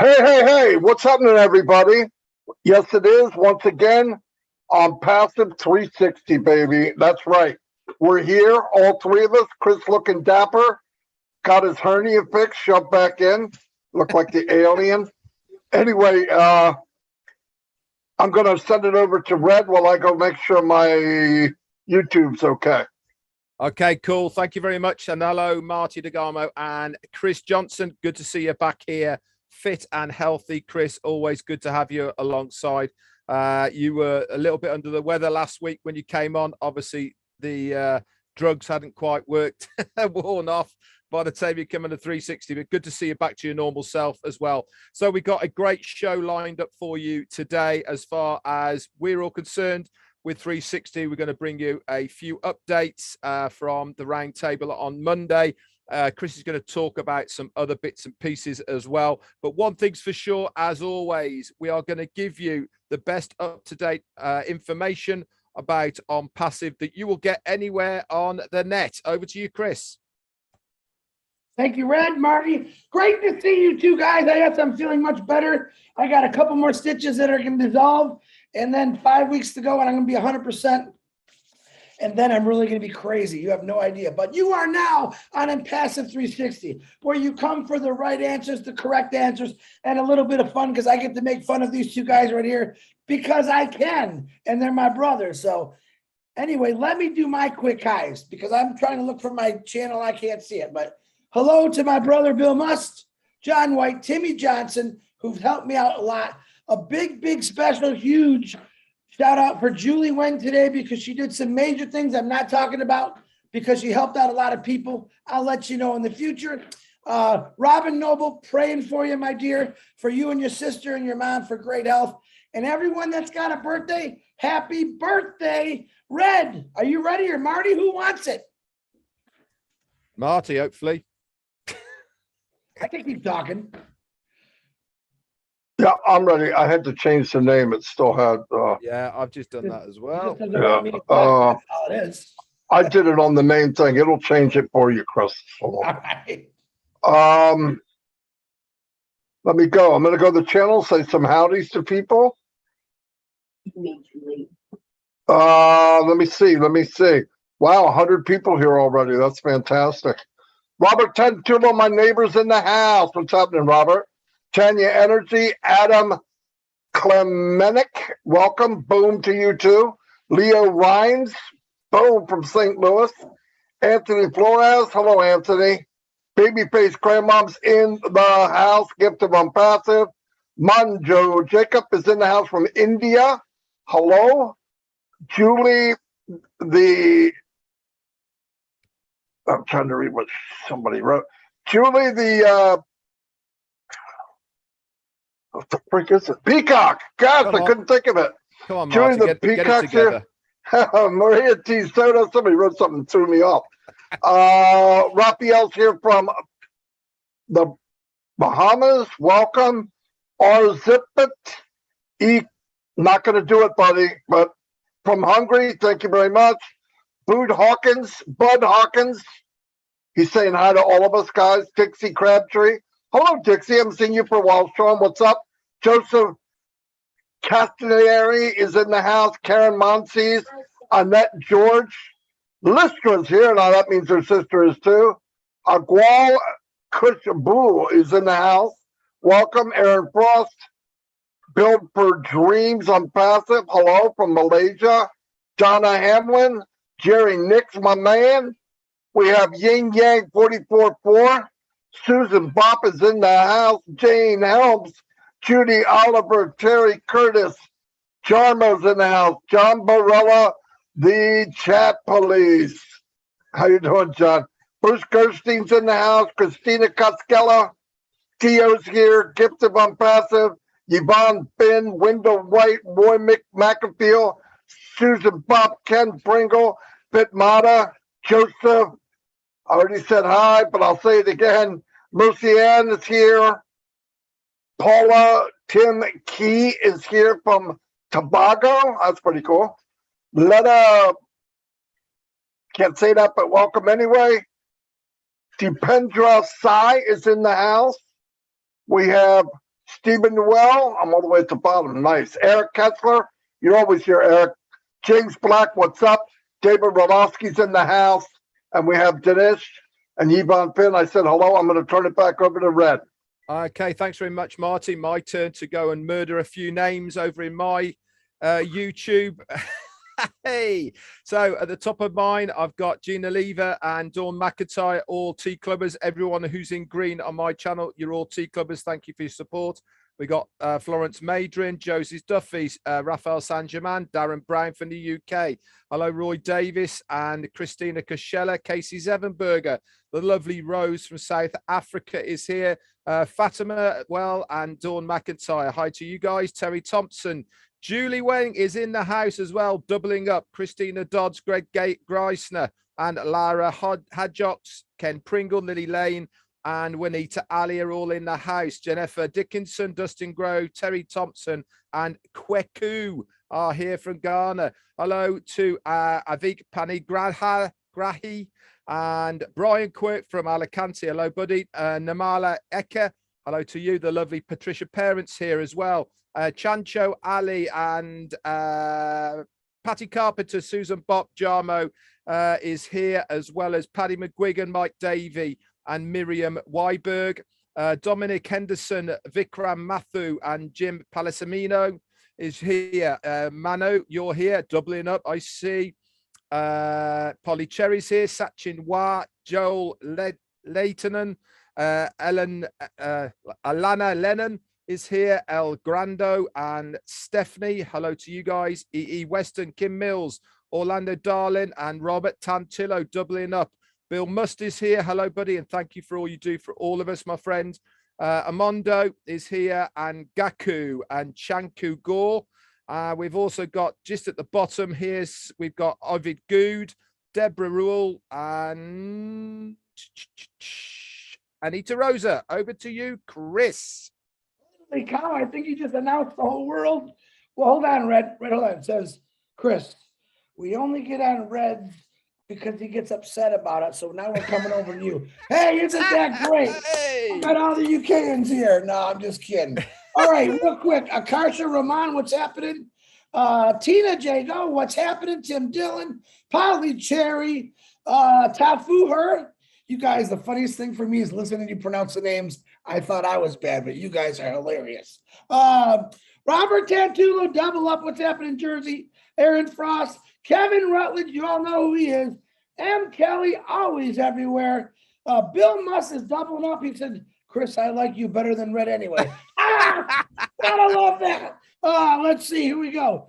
Hey, hey, hey, what's happening, everybody? Yes, it is, once again, Onpassive 360, baby. That's right. We're here, all three of us. Chris looking dapper, got his hernia fixed, shoved back in, looked like the alien. Anyway, I'm going to send it over to Red while I go make sure my YouTube's okay. Okay, cool. Thank you very much. And hello, Marty DeGamo and Chris Johnson. Good to see you back here, fit and healthy. Chris, always good to have you alongside. You were a little bit under the weather last week when you came on. Obviously, the drugs hadn't quite worked, worn off by the time you come on the 360, but good to see you back to your normal self as well. So we got a great show lined up for you today as far as we're all concerned. With 360, we're going to bring you a few updates from the round table on Monday. Chris is going to talk about some other bits and pieces as well. But one thing's for sure, as always, we are going to give you the best up-to-date information about Onpassive that you will get anywhere on the net. Over to you, Chris. Thank you, Red, Marty. Great to see you two guys. I guess I'm feeling much better. I got a couple more stitches that are going to dissolve, and then 5 weeks to go, and I'm going to be 100%. And then I'm really going to be crazy. You have no idea. But you are now on Onpassive 360, where you come for the right answers, the correct answers, and a little bit of fun because I get to make fun of these two guys right here because I can, and they're my brothers. So anyway, let me do my quick highs because I'm trying to look for my channel. I can't see it, but hello to my brother, Bill Must, John White, Timmy Johnson, who've helped me out a lot. A big, big special, huge shout out for Julie Wen today because she did some major things I'm not talking about because she helped out a lot of people. I'll let you know in the future. Robin Noble, praying for you, my dear, for you and your sister and your mom for great health. And everyone that's got a birthday, happy birthday. Red, are you ready? Or Marty, who wants it? Marty, hopefully. I can keep talking. Yeah, I'm ready. I had to change the name. It still had. Yeah, I've just done that as well. Yeah, that's all it is. I did it on the main thing. It'll change it for you, Chris. All right. Let me go. I'm going to go to the channel, say some howdies to people. Let me see. Wow, 100 people here already. That's fantastic. Robert Tentulo, my neighbor's in the house. What's happening, Robert? Tanya Energy, Adam Klemenik, welcome. Boom to you too. Leo Rhines, boom from St. Louis. Anthony Flores, hello, Anthony. Babyface Grandmom's in the house, gift of Onpassive. Manjo Jacob is in the house from India. Hello. Julie, I'm trying to read what somebody wrote. Julie, what the freak is it? Peacock. Gosh, I couldn't think of it. Come on, Julie, Marty, the get it Peacock's together. here. Maria T. Soto. Somebody wrote something that threw me off. Raphael's here from the Bahamas. Welcome. Arzipit. Not going to do it, buddy, but from Hungary, thank you very much. Bud Hawkins. He's saying hi to all of us, guys. Dixie Crabtree. Hello, Dixie. I haven't seen you for a while. Sean, what's up? Joseph Castaneri is in the house. Karen Monsees. Annette George. Listra's here. Now, that means her sister is too. Agual Kushabu is in the house. Welcome, Aaron Frost. Build for Dreams Onpassive. Hello from Malaysia. Donna Hamlin. Jerry Nix, my man. We have Yin Yang 44-4. Susan Bopp is in the house. Jane Helms. Judy Oliver. Terry Curtis. Jarmo's in the house. John Barella, the chat police. How you doing, John? Bruce Gerstein's in the house. Christina Coskella. Tio's here. Gift of Onpassive. Yvonne Finn. Wendell White. Roy McAfee. Susan Bopp. Ken Pringle. Bitmata. Joseph. I already said hi, but I'll say it again. Mercy Ann is here. Paula Tim Key is here from Tobago. That's pretty cool. Letta, can't say that, but welcome anyway. Dipendra Sai is in the house. We have Stephen Newell, I'm all the way at the bottom. Nice. Eric Kessler, you always hear Eric. James Black, what's up? David Rolowski's in the house. And we have Dinesh and Yvonne Finn. I said hello. I'm going to turn it back over to Red. Okay, thanks very much, Marty. My turn to go and murder a few names over in my YouTube. Hey, so at the top of mine, I've got Gina Lever and Dawn McIntyre, all tea clubbers. Everyone who's in green on my channel, you're all tea clubbers. Thank you for your support. We got Florence Madrin, Josie Duffy, Raphael San-Germain, Darren Brown from the UK. Hello, Roy Davis and Christina Koshella, Casey Zevenberger. The lovely Rose from South Africa is here. Fatima, well, and Dawn McIntyre. Hi to you guys. Terry Thompson. Julie Wang is in the house as well, doubling up. Christina Dodds, Greg Greisner, and Lara Hadjocks, Ken Pringle, Lily Lane, and Juanita Ali are all in the house. Jennifer Dickinson, Dustin Grove, Terry Thompson, and Kweku are here from Ghana. Hello to Avik Panigrahi and Brian Quirk from Alicante. Hello, buddy. Namala Eka. Hello to you. The lovely Patricia Parents here as well. Chancho Ali and Patty Carpenter, Susan Bock, Jarmo is here, as well as Paddy McGuigan, Mike Davey, and Miriam Weiberg. Dominic Henderson, Vikram Mathu, and Jim Palasamino is here. Mano, you're here, doubling up, I see. Polly Cherry's here, Sachin Wa, Joel Leitonen, Alana Lennon is here, El Grando and Stephanie. Hello to you guys. E.E. Weston, Kim Mills, Orlando Darling, and Robert Tantillo doubling up. Bill Must is here. Hello, buddy, and thank you for all you do for all of us, my friend. Amondo is here, and Gaku and Chanku Gore. We've also got, just at the bottom here, we've got Ovid Good, Deborah Rule, and Anita Rosa. Over to you, Chris. Holy cow, I think you just announced the whole world. Well, hold on, Red, hold on. It says, Chris, we only get on Red because he gets upset about it. So now we're coming over to you. Hey, isn't that great? Hey. I got all the UKans here. No, I'm just kidding. All right, real quick. Akarsha Rahman, what's happening? Tina Jago, what's happening? Tim Dillon, Polly Cherry, Tafu Her. You guys, the funniest thing for me is listening to you pronounce the names. I thought I was bad, but you guys are hilarious. Robert Tantulu, double up. What's happening in Jersey? Aaron Frost, Kevin Rutledge, you all know who he is. M. Kelly, always everywhere. Bill Muss is doubling up. He said, Chris, I like you better than Red anyway. Gotta love that. Let's see, here we go.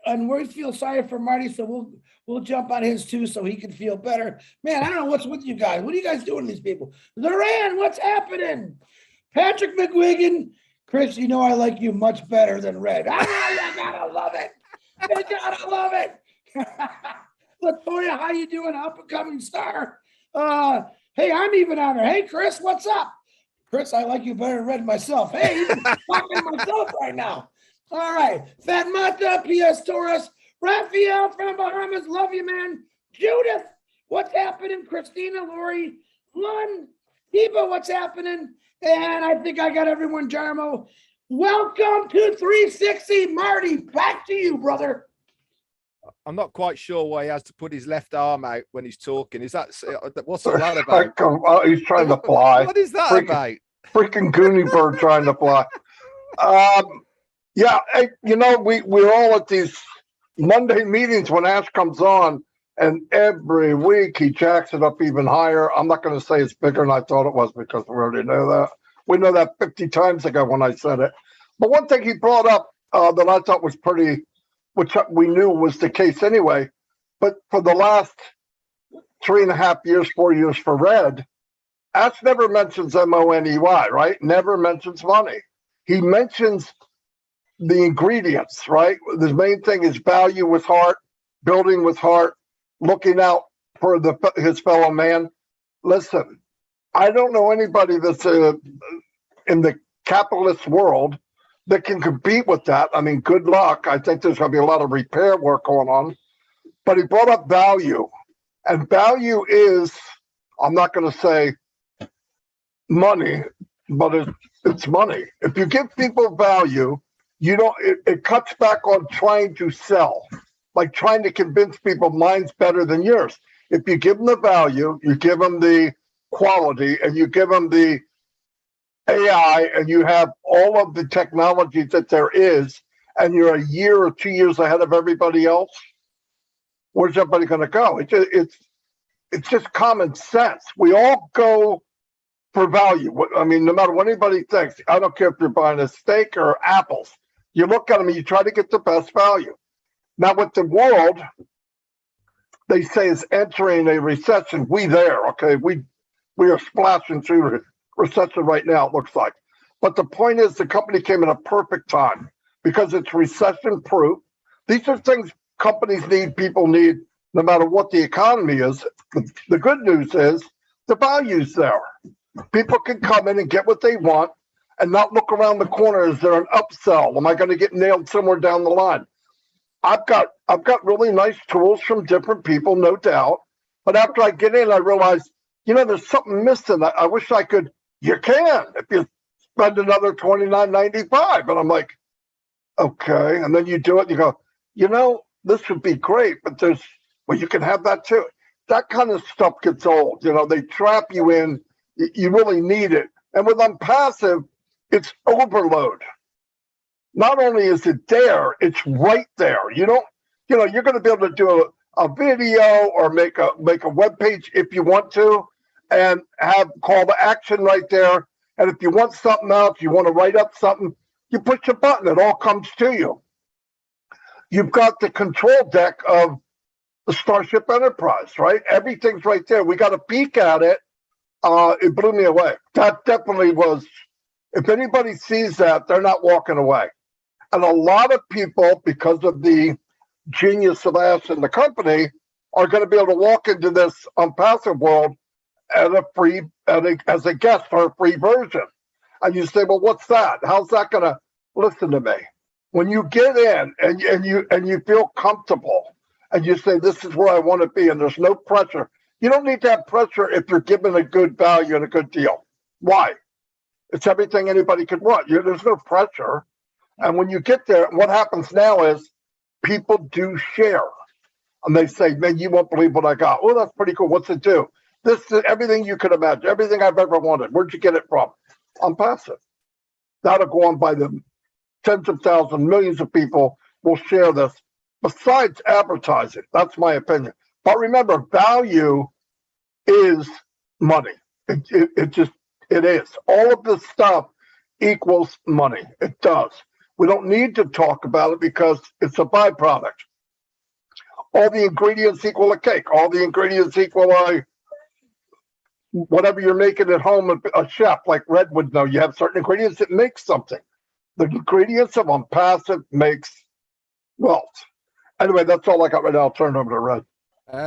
And we feel sorry for Marty, so we'll jump on his too so he can feel better. Man, I don't know what's with you guys. What are you guys doing to these people? Loran, what's happening? Patrick McGuigan, Chris, you know I like you much better than Red. I gotta love it. I gotta love it. Latoya, how you doing? Up and coming star. Hey, I'm even on her. Hey, Chris, what's up? Chris, I like you better than Red myself. Hey, I'm talking to myself right now. All right. Fat Mata, P.S. Torres, Raphael from Bahamas. Love you, man. Judith, what's happening? Christina, Lori, Lund, Eva, what's happening? And I think I got everyone, Jarmo. Welcome to 360. Marty, back to you, brother. I'm not quite sure why he has to put his left arm out when he's talking. Is that, what's all that about? He's trying to fly. What is that about? Freaking Goonie bird trying to fly. Yeah, you know, we're all at these Monday meetings when Ash comes on, and every week he jacks it up even higher. I'm not going to say it's bigger than I thought it was because we already know that. We know that 50 times ago when I said it. But one thing he brought up that I thought was pretty, which we knew was the case anyway, but for the last 3.5 years, 4 years for Red, Ash never mentions money, right? Never mentions money. He mentions the ingredients, right? The main thing is value with heart, building with heart, looking out for his fellow man. Listen, I don't know anybody that's in the capitalist world that can compete with that. I mean, good luck. I think there's going to be a lot of repair work going on. But he brought up value. And value is, I'm not going to say money, but it's money. If you give people value, you don't. It cuts back on trying to sell, like trying to convince people mine's better than yours. If you give them the value, you give them the quality, and you give them the AI, and you have all of the technology that there is, and you're a year or 2 years ahead of everybody else, where's everybody going to go? It's just common sense. We all go for value. I mean, no matter what anybody thinks, I don't care if you're buying a steak or apples. You look at them and you try to get the best value. Now, with the world, they say is entering a recession. Okay? We are splashing through recession right now, it looks like. But the point is, the company came in a perfect time because it's recession-proof. These are things companies need, people need, no matter what the economy is. The good news is the value's there. People can come in and get what they want and not look around the corner. Is there an upsell? Am I going to get nailed somewhere down the line? I've got really nice tools from different people, no doubt. But after I get in, I realize, there's something missing. I wish I could. You can if you spend another $29.95. And I'm like, okay. And then you do it. And you go, this would be great, but you can have that too. That kind of stuff gets old. They trap you in. You really need it. And with Onpassive, it's overload. Not only is it there, it's right there. You're going to be able to do a video or make a web page if you want to, and have call to action right there. And if you want something else, you want to write up something, you push a button, it all comes to you. You've got the control deck of the Starship Enterprise, right? Everything's right there. We got a peek at it. It blew me away. That definitely was, if anybody sees that, they're not walking away. And a lot of people, because of the genius of Ash and the company, are going to be able to walk into this Onpassive world as a guest for a free version. And you say, well, what's that? How's that going to listen to me? When you get in and you feel comfortable and you say, this is where I want to be, and there's no pressure. You don't need to have pressure if you're given a good value and a good deal. Why? It's everything anybody could want. There's no pressure. And when you get there, what happens now is people do share. And they say, man, you won't believe what I got. Oh, that's pretty cool. What's it do? This is everything you could imagine, everything I've ever wanted. Where'd you get it from? Onpassive. That'll go on by the tens of thousands, millions of people will share this. Besides advertising, that's my opinion. But remember, value is money. It is. All of this stuff equals money. It does. We don't need to talk about it because it's a byproduct. All the ingredients equal a cake. All the ingredients equal whatever you're making at home. A chef like Red would know. You have certain ingredients that make something. The ingredients of Onpassive makes wealth. Anyway, that's all I got right now. I'll turn it over to Red.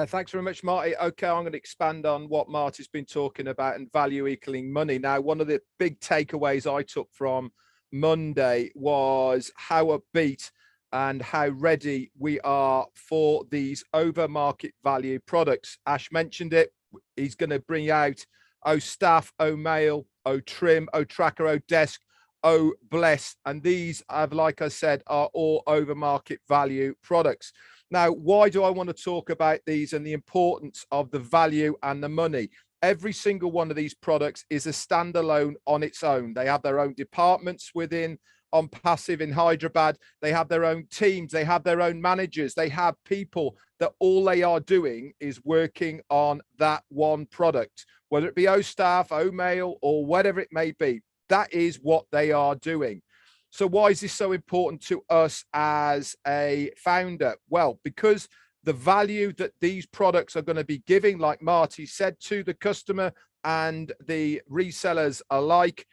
Thanks very much, Marty. Okay, I'm going to expand on what Marty's been talking about and value equaling money. Now, one of the big takeaways I took from Monday was how upbeat and how ready we are for these over market value products. Ash mentioned it. He's going to bring out Staff, Mail, Trim, Tracker, Desk, Bless, and these have, like I said, are all over market value products. Now, why do I want to talk about these and the importance of the value and the money? Every single one of these products is a standalone on its own. They have their own departments within Onpassive in Hyderabad. They have their own teams. They have their own managers. They have people that all they are doing is working on that one product, whether it be Staff, Mail, or whatever it may be. That is what they are doing. So why is this so important to us as a founder? Well, because the value that these products are going to be giving, like Marty said, to the customer and the resellers alike,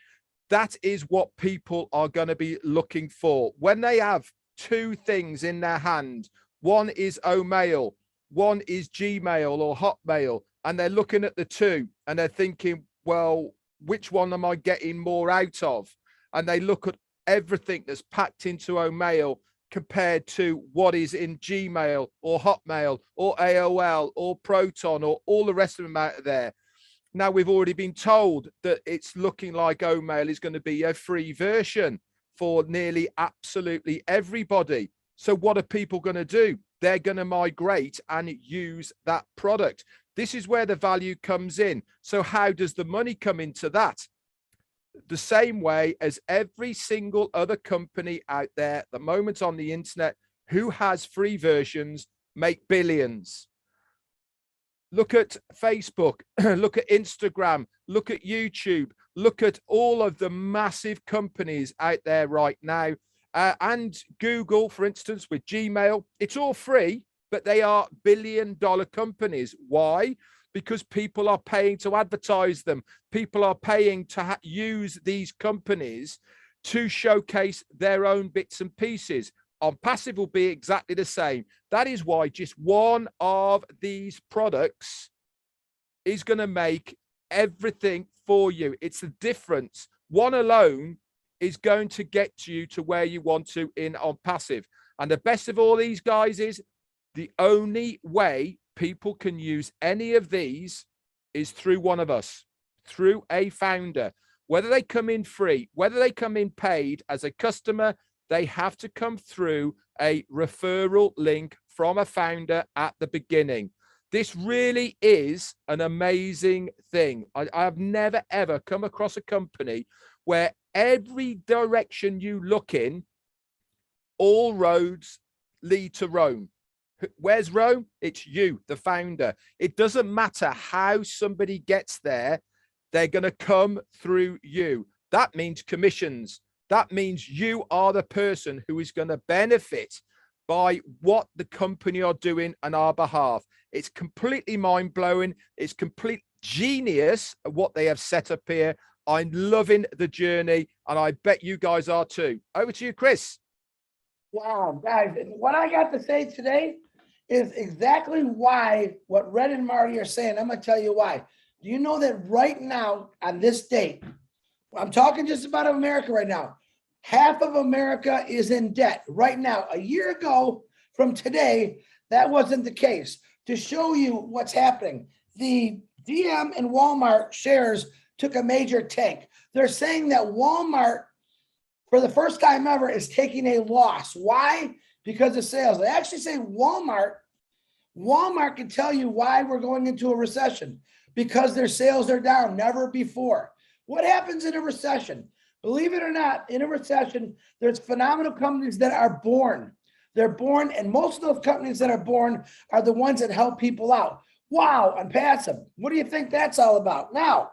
that is what people are going to be looking for. When they have two things in their hand, one is Mail, one is Gmail or Hotmail, and they're looking at the two and they're thinking, well, which one am I getting more out of? And they look at everything that's packed into Mail compared to what is in Gmail or Hotmail or AOL or Proton or all the rest of them out there. Now, we've already been told that it's looking like Omail is going to be a free version for nearly absolutely everybody. So what are people going to do? They're going to migrate and use that product. This is where the value comes in. So how does the money come into that? The same way as every single other company out there at the moment on the internet who has free versions make billions. Look at Facebook, look at Instagram, look at YouTube, look at all of the massive companies out there right now. And Google, for instance, with Gmail, it's all free, but they are billion-dollar companies. Why? Because people are paying to advertise them. People are paying to use these companies to showcase their own bits and pieces. Onpassive will be exactly the same. That is why just one of these products is going to make everything for you. It's the difference. One alone is going to get you to where you want to in Onpassive. And the best of all these guys is the only way people can use any of these is through one of us, through a founder. Whether they come in free, whether they come in paid as a customer, they have to come through a referral link from a founder at the beginning. This really is an amazing thing. I have never, ever come across a company where every direction you look in, all roads lead to Rome. Where's Rome? It's you, the founder. It doesn't matter how somebody gets there. They're going to come through you. That means commissions. That means you are the person who is going to benefit by what the company are doing on our behalf. It's completely mind-blowing. It's complete genius what they have set up here. I'm loving the journey, and I bet you guys are too. Over to you, Chris. Wow, guys, what I got to say today is exactly why what Red and Marty are saying. I'm going to tell you why. Do you know that right now on this date, I'm talking just about America right now, half of America is in debt right now. A year ago from today, that wasn't the case. To show you what's happening, the DM and Walmart shares took a major tank. They're saying that Walmart, for the first time ever, is taking a loss. Why? Because of sales. They actually say Walmart can tell you why we're going into a recession, because their sales are down, never before. What happens in a recession? Believe it or not, in a recession, there's phenomenal companies that are born. They're born, and most of those companies that are born are the ones that help people out. Wow, Onpassive. What do you think that's all about? Now,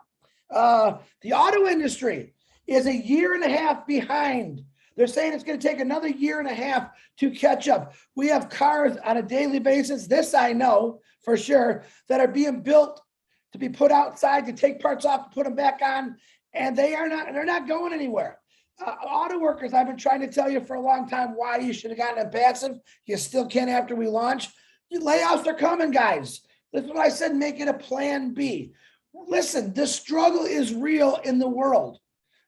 the auto industry is a year and a half behind. They're saying it's going to take another year and a half to catch up. We have cars on a daily basis, this I know for sure, that are being built to be put outside, to take parts off, to put them back on, and they're not going anywhere. Auto workers, I've been trying to tell you for a long time why you should have gotten Onpassive. You still can after we launch. Layoffs are coming, guys. This is what I said, make it a plan B. Listen, the struggle is real in the world.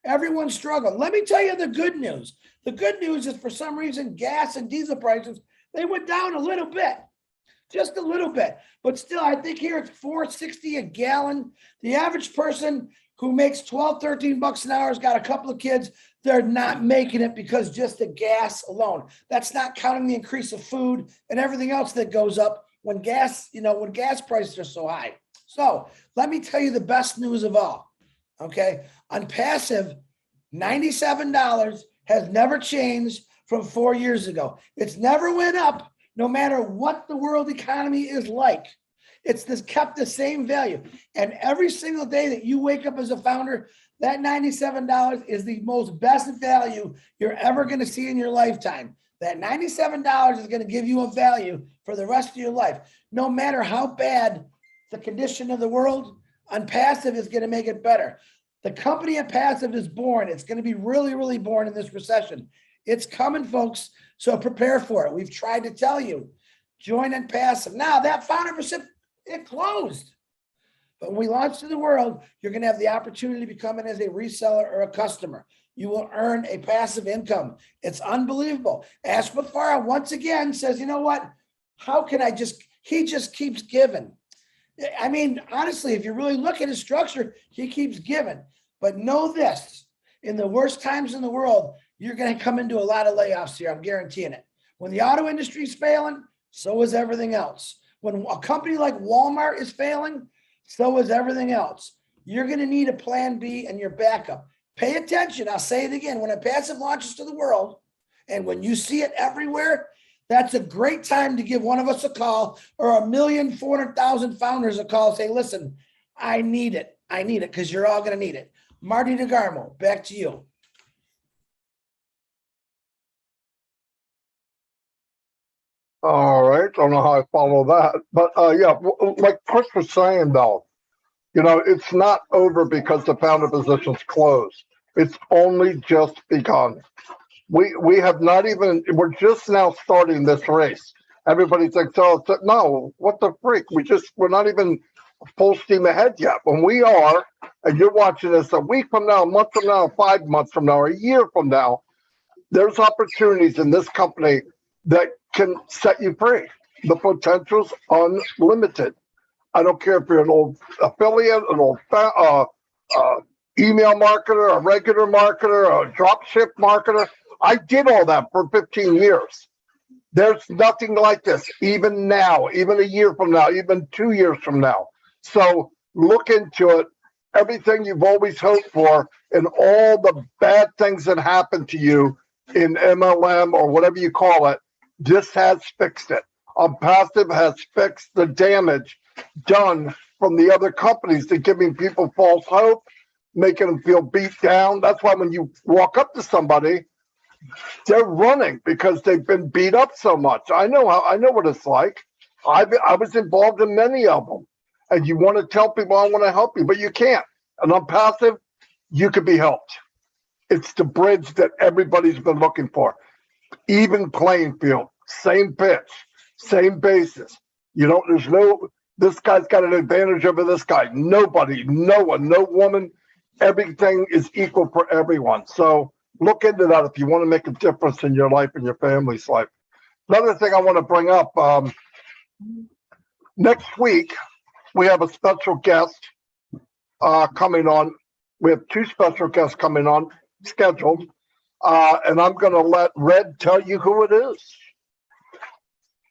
Everyone's struggling. Let me tell you the good news. The good news is, for some reason, gas and diesel prices, they went down a little bit, just a little bit. But still, I think here it's $4.60 a gallon. The average person who makes 12, 13 bucks an hour has got a couple of kids. They're not making it because just the gas alone. That's not counting the increase of food and everything else that goes up when gas, when gas prices are so high. So let me tell you the best news of all. Okay. Onpassive, $97 has never changed from 4 years ago. It's never went up, no matter what the world economy is like. It's kept the same value. And every single day that you wake up as a founder, that $97 is the most best value you're ever going to see in your lifetime. That $97 is going to give you a value for the rest of your life. No matter how bad the condition of the world, Onpassive is going to make it better. The company Onpassive is born. It's going to be really, really born in this recession. It's coming, folks. So prepare for it. We've tried to tell you. Join Onpassive. Now, that foundership, it closed. But when we launch to the world, you're going to have the opportunity to become in as a reseller or a customer. You will earn a passive income. It's unbelievable. Ashbafara once again says, you know what? How can he just keeps giving. I mean, honestly, if you really look at his structure, he keeps giving. But know this, in the worst times in the world, you're going to come into a lot of layoffs here. I'm guaranteeing it. When the auto industry is failing, so is everything else. When a company like Walmart is failing, so is everything else. You're going to need a plan B and your backup. Pay attention. I'll say it again. When Onpassive launches to the world, and when you see it everywhere, that's a great time to give one of us a call, or 1,400,000 founders a call. Say, listen, I need it. I need it, because you're all going to need it. Marty DeGarmo, back to you. All right. Don't know how I follow that. But yeah, like Chris was saying, though, you know, it's not over because the founder position's closed. It's only just begun. We have not even, we're just now starting this race. Everybody thinks, oh, no, what the freak? We're not even full steam ahead yet. When we are, and you're watching this a week from now, a month from now, 5 months from now, a year from now, there's opportunities in this company that can set you free. The potential's unlimited. I don't care if you're an old affiliate, an old email marketer, a regular marketer, a drop ship marketer. I did all that for 15 years. There's nothing like this, even now, even a year from now, even 2 years from now. So look into it. Everything you've always hoped for and all the bad things that happen to you in MLM or whatever you call it, this has fixed it. Onpassive has fixed the damage done from the other companies to giving people false hope, making them feel beat down. That's why when you walk up to somebody, they're running because they've been beat up so much. I know what it's like. I was involved in many of them. And you want to tell people, I want to help you, but you can't. And Onpassive, you could be helped. It's the bridge that everybody's been looking for. Even playing field, same pitch, same basis. This guy's got an advantage over this guy. Nobody, no one, no woman, everything is equal for everyone. So look into that if you want to make a difference in your life and your family's life. Another thing I want to bring up, next week, we have a special guest coming on. We have 2 special guests coming on scheduled. And I'm going to let Red tell you who it is.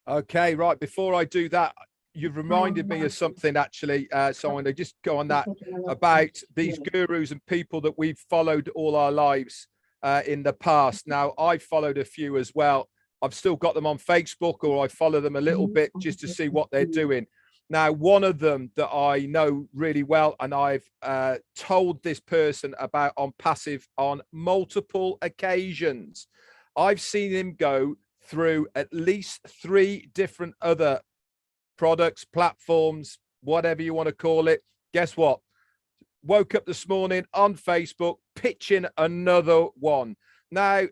Okay, right. Before I do that, you've reminded me of something actually. So I'm going to just go on that about these gurus and people that we've followed all our lives in the past. Now, I've followed a few as well. I've still got them on Facebook, or I follow them a little bit just to see what they're doing. Now, one of them that I know really well, and I've told this person about Onpassive on multiple occasions. I've seen him go through at least 3 different other products, platforms, whatever you want to call it. Guess what? Woke up this morning on Facebook pitching another one. Now,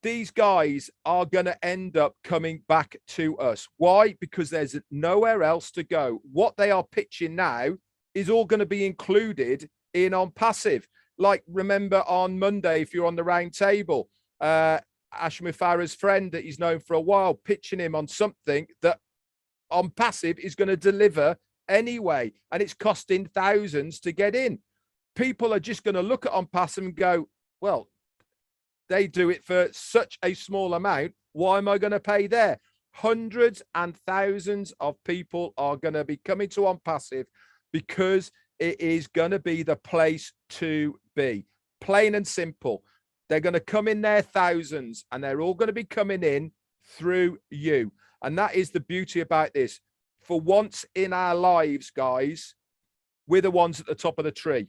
these guys are going to end up coming back to us. Why? Because there's nowhere else to go. What they are pitching now is all going to be included in Onpassive. Like, remember on Monday, if you're on the round table, Ashmi Farah's friend that he's known for a while, pitching him on something that Onpassive is going to deliver anyway, and it's costing thousands to get in. People are just going to look at Onpassive and go, well, they do it for such a small amount. Why am I going to pay there? Hundreds and thousands of people are going to be coming to Onpassive because it is going to be the place to be. Plain and simple. They're going to come in there thousands, and they're all going to be coming in through you. And that is the beauty about this. For once in our lives, guys, we're the ones at the top of the tree.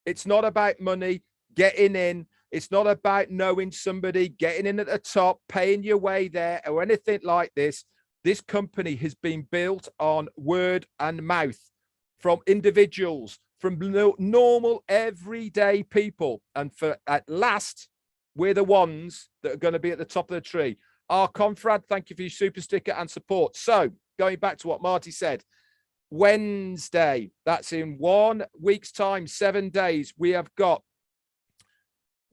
It's not about money, getting in. It's not about knowing somebody, getting in at the top, paying your way there, or anything like this. This company has been built on word and mouth from individuals, from normal, everyday people. And for at last, we're the ones that are going to be at the top of the tree. Our confrad, thank you for your super sticker and support. So going back to what Marty said, Wednesday, that's in 1 week's time, 7 days, we have got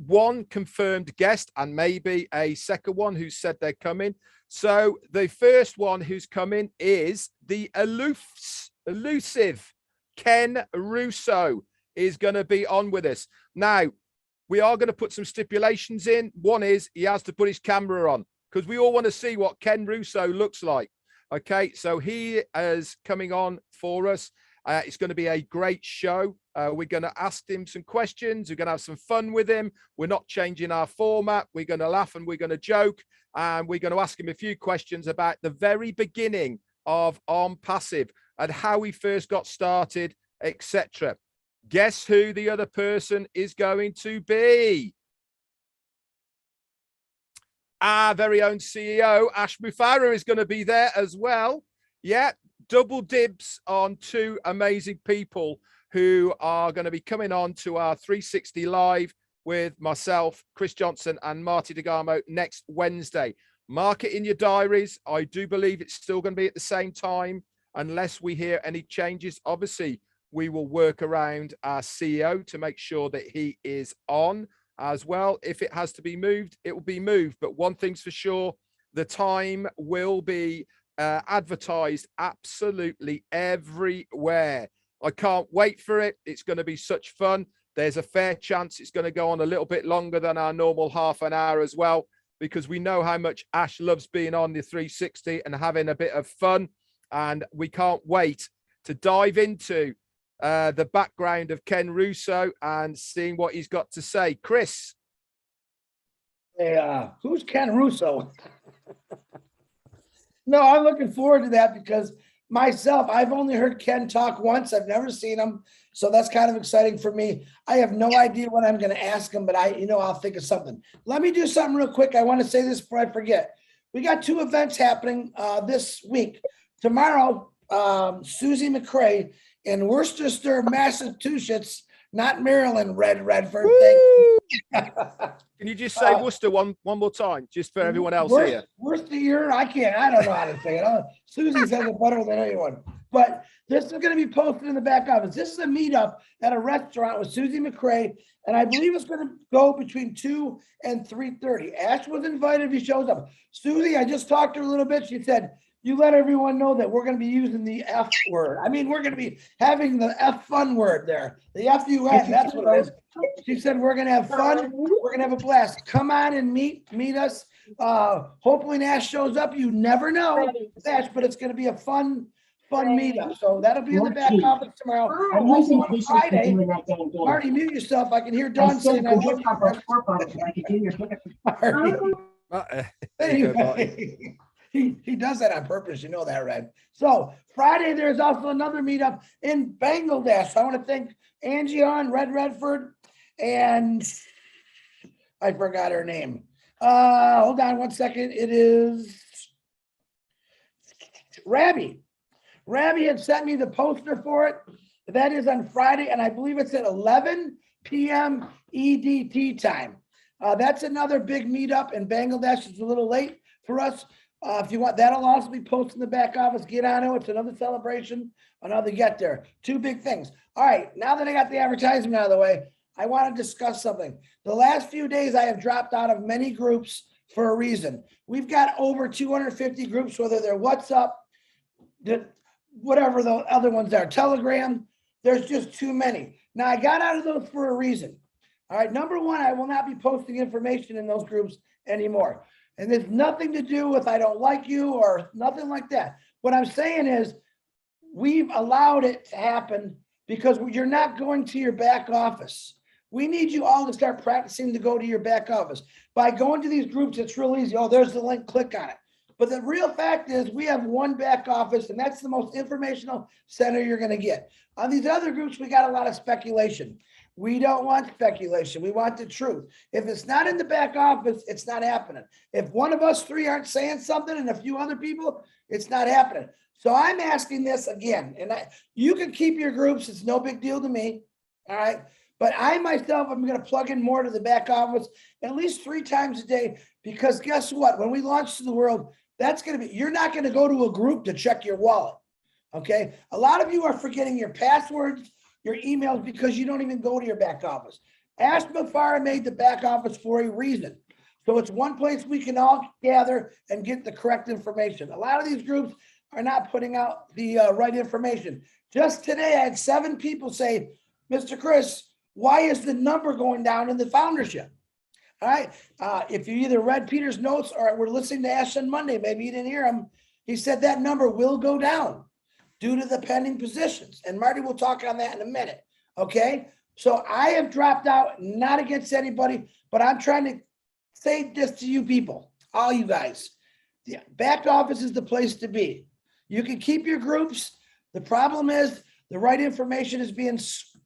1 confirmed guest and maybe a second one who said they're coming. So the first one who's coming is the Aloofs. elusive Ken Russo is going to be on with us. Now, we are going to put some stipulations in. One is he has to put his camera on because we all want to see what Ken Russo looks like. Okay, so he is coming on for us. It's going to be a great show. We're going to ask him some questions. We're going to have some fun with him. We're not changing our format. We're going to laugh and we're going to joke. And we're going to ask him a few questions about the very beginning of Onpassive and how he first got started, etc. Guess who the other person is going to be? Our very own CEO, Ash Mufareh, is going to be there as well. Yeah, double dibs on two amazing people who are going to be coming on to our 360 Live with myself, Chris Johnson, and Marty DeGarmo next Wednesday. Mark it in your diaries. I do believe it's still going to be at the same time, unless we hear any changes. Obviously, we will work around our CEO to make sure that he is on as well. If it has to be moved, it will be moved. But one thing's for sure, the time will be advertised absolutely everywhere. I can't wait for it. It's going to be such fun. There's a fair chance it's going to go on a little bit longer than our normal half an hour as well, because we know how much Ash loves being on the 360 and having a bit of fun. And we can't wait to dive into the background of Ken Russo and seeing what he's got to say. Chris. Hey, who's Ken Russo? No, I'm looking forward to that because myself, I've only heard Ken talk once. I've never seen him. So that's kind of exciting for me. I have no idea what I'm going to ask him, but I'll think of something. Let me do something real quick. I want to say this before I forget. We got two events happening this week. Tomorrow, Susie McCrae in Worcester, Massachusetts, not Maryland, Redford. Can you just say Worcester one more time, just for everyone else here? Worcester, I don't know how to say it. Susie says it better than anyone. But this is going to be posted in the back office. This is a meetup at a restaurant with Susie McCrae, and I believe it's going to go between 2 and 3:30. Ash was invited if he shows up. Susie, I just talked to her a little bit. She said, you let everyone know that we're going to be using the F word. I mean, we're going to be having the F fun word there. The F-U-N, that's what it is. She said, we're going to have fun. We're going to have a blast. Come on and meet us. Hopefully Ash shows up. You never know, Ash, but it's going to be a fun meetup. So that'll be in the back office tomorrow. Also on Friday, Marty, mute yourself. I can hear Dawn saying I love you. Anyway. He does that on purpose. You know that, Red. So Friday, there's also another meetup in Bangladesh. So I want to thank Angie on Redford, and I forgot her name. Hold on one second. It is Rabbi. Rabbi had sent me the poster for it. That is on Friday, and I believe it's at 11 p.m. EDT time. That's another big meetup in Bangladesh. It's a little late for us. If you want, that'll also be posted in the back office. Get on it. It's another celebration, another get there. Two big things. All right, now that I got the advertisement out of the way, I want to discuss something. The last few days, I have dropped out of many groups for a reason. We've got over 250 groups, whether they're WhatsApp, whatever the other ones are, Telegram. There's just too many. Now, I got out of those for a reason. All right, number one, I will not be posting information in those groups anymore. And there's nothing to do with I don't like you or nothing like that. What I'm saying is we've allowed it to happen because you're not going to your back office. We need you all to start practicing to go to your back office. By going to these groups, it's real easy. Oh, there's the link, click on it. But the real fact is we have one back office, and that's the most informational center you're going to get. On these other groups, we got a lot of speculation. We don't want speculation. We want the truth. If it's not in the back office, it's not happening. If one of us three aren't saying something and a few other people, it's not happening. So I'm asking this again, and you can keep your groups. It's no big deal to me. All right. But I myself, I'm going to plug in more to the back office at least 3 times a day, because guess what? When we launch to the world, that's going to be, you're not going to go to a group to check your wallet. Okay. A lot of you are forgetting your passwords, your emails, because you don't even go to your back office. Ash Mufareh made the back office for a reason. So it's one place we can all gather and get the correct information. A lot of these groups, are not putting out the right information. Just today, I had 7 people say, Mr. Chris, why is the number going down in the foundership? All right. If you either read Peter's notes or were listening to Ash on Monday, maybe you didn't hear him. He said that number will go down due to the pending positions. And Marty will talk on that in a minute. Okay. So I have dropped out, not against anybody, but I'm trying to say this to you people, all you guys. The back office is the place to be. You can keep your groups. The problem is the right information is being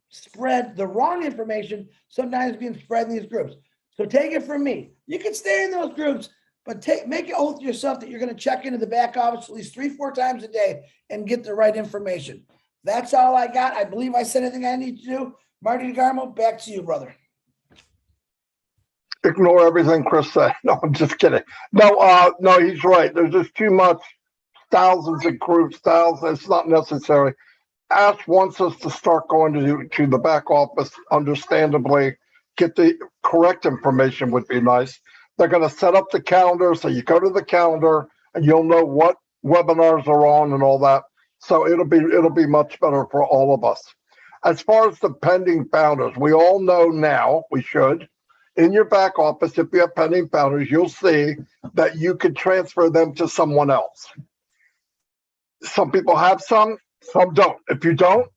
spread. The wrong information sometimes is being spread in these groups. So take it from me. You can stay in those groups, but make an oath to yourself that you're going to check into the back office at least 3-4 times a day and get the right information. That's all I got. I believe I said everything I need to do. Marty DeGarmo, back to you, brother. Ignore everything Chris said. No, I'm just kidding. No, no, he's right. There's just too much, thousands of groups, thousands. It's not necessary. Ash wants us to start going to the back office, understandably. Get the correct information would be nice. They're going to set up the calendar, so you go to the calendar and you'll know what webinars are on and all that. So it'll be much better for all of us. As far as the pending founders, we all know now, we should, in your back office, if you have pending founders, you'll see that you could transfer them to someone else. Some people have some don't. If you don't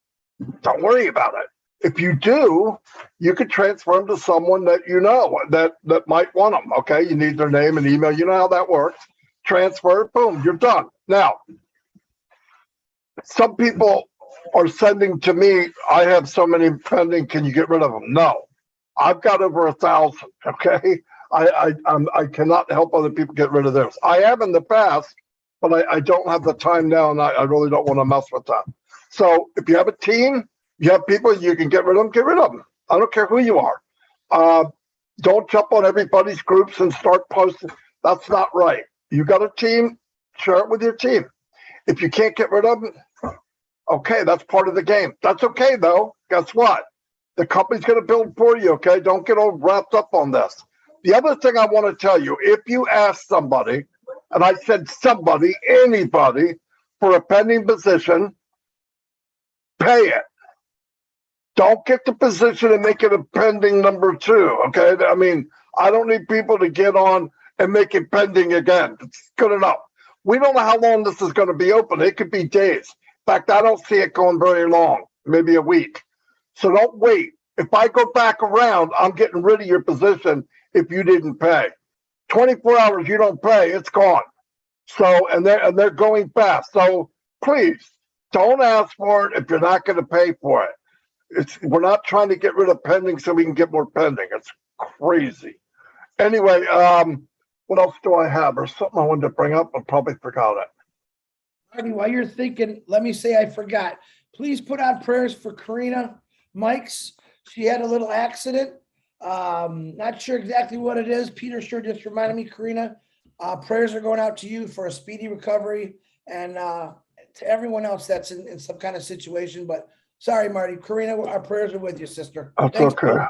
worry about it. If you do, you could transfer them to someone that you know that might want them. Okay, you need their name and email. You know how that works. Transfer it, boom, you're done. Now, some people are sending to me, I have so many pending, can you get rid of them? No, I've got over 1,000. Okay, I cannot help other people get rid of theirs. I have in the past, but I don't have the time now, and I really don't want to mess with that. So if you have a team, you have people you can get rid of them, get rid of them. I don't care who you are. Don't jump on everybody's groups and start posting. That's not right. You got a team, share it with your team. If you can't get rid of them, okay, that's part of the game. That's okay, though. Guess what? The company's going to build for you, okay? Don't get all wrapped up on this. The other thing I want to tell you, if you ask somebody, and I said somebody, anybody, for a pending position, pay it. Don't get the position and make it a pending number 2, okay? I mean, I don't need people to get on and make it pending again. It's good enough. We don't know how long this is going to be open. It could be days. In fact, I don't see it going very long, maybe a week. So don't wait. If I go back around, I'm getting rid of your position if you didn't pay. 24 hours you don't pay, it's gone. So, and they're going fast. So please don't ask for it if you're not going to pay for it. We're not trying to get rid of pending so we can get more pending. It's crazy. Anyway, what else do I have? Or something I wanted to bring up? I probably forgot it. Marty, while you're thinking, let me say I forgot. Please put out prayers for Karina Mikes. She had a little accident. Not sure exactly what it is. Peter sure just reminded me, Karina. Prayers are going out to you for a speedy recovery and to everyone else that's in some kind of situation. But sorry, Marty. Karina, our prayers are with you, sister. That's Thanks, okay.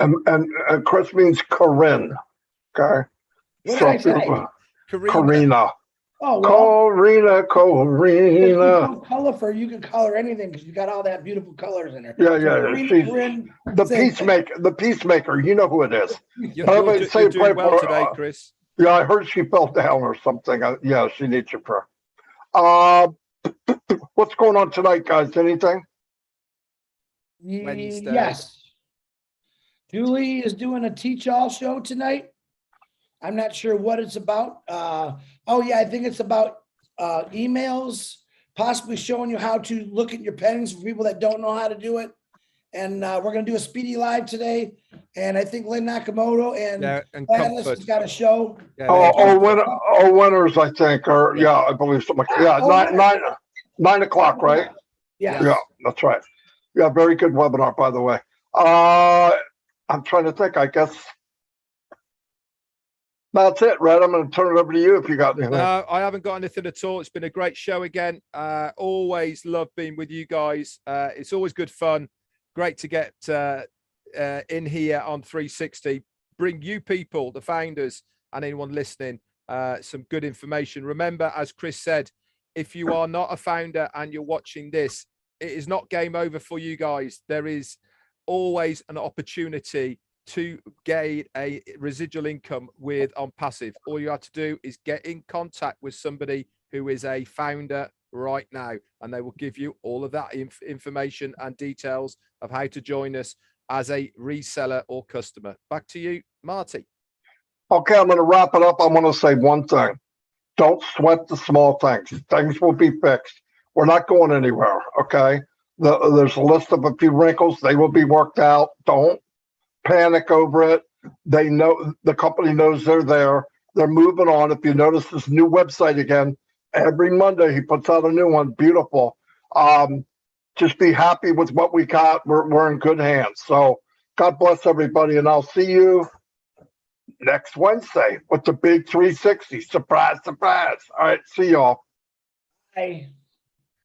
And Chris means Corinne. Okay. what did I say? Karina. Oh, well. Karina. Color you can color anything because you got all that beautiful colors in her. Yeah, So yeah. Karina, She's Corinne, the same thing. peacemaker. The peacemaker. You know who it is. You're doing well today, Chris. Yeah, I heard she fell down or something. Yeah, she needs your prayer. What's going on tonight, guys? Anything? Wednesday. Yes. Julie is doing a teach-all show tonight. I'm not sure what it's about. Oh, yeah, I think it's about emails, possibly showing you how to look at your pendings for people that don't know how to do it. And we're going to do a speedy live today. And I think Lynn Nakamoto and Gladys has got a show. Yeah, winners, I think, or yeah, I believe something. Yeah, 9 o'clock, right? Yeah. Yeah, that's right. Yeah, very good webinar, by the way. I'm trying to think. I guess that's it, Red. I'm going to turn it over to you if you got anything. No, I haven't got anything at all. It's been a great show again. Always love being with you guys. It's always good fun. Great to get in here on 360. Bring you people, the founders, and anyone listening, some good information. Remember, as Chris said, if you are not a founder and you're watching this, it is not game over for you guys. There is always an opportunity to gain a residual income with Onpassive. All you have to do is get in contact with somebody who is a founder right now, and they will give you all of that information and details of how to join us as a reseller or customer. Back to you, Marty. Okay, I'm going to wrap it up. I want to say one thing. Don't sweat the small things. Things will be fixed. We're not going anywhere, okay? There's a list of a few wrinkles. They will be worked out. Don't panic over it. They know, the company knows they're there. They're moving on. If you notice this new website again, every Monday he puts out a new one. Beautiful. Just be happy with what we got. We're in good hands. So God bless everybody, and I'll see you next Wednesday with the big 360. Surprise, surprise. All right, see y'all. Bye.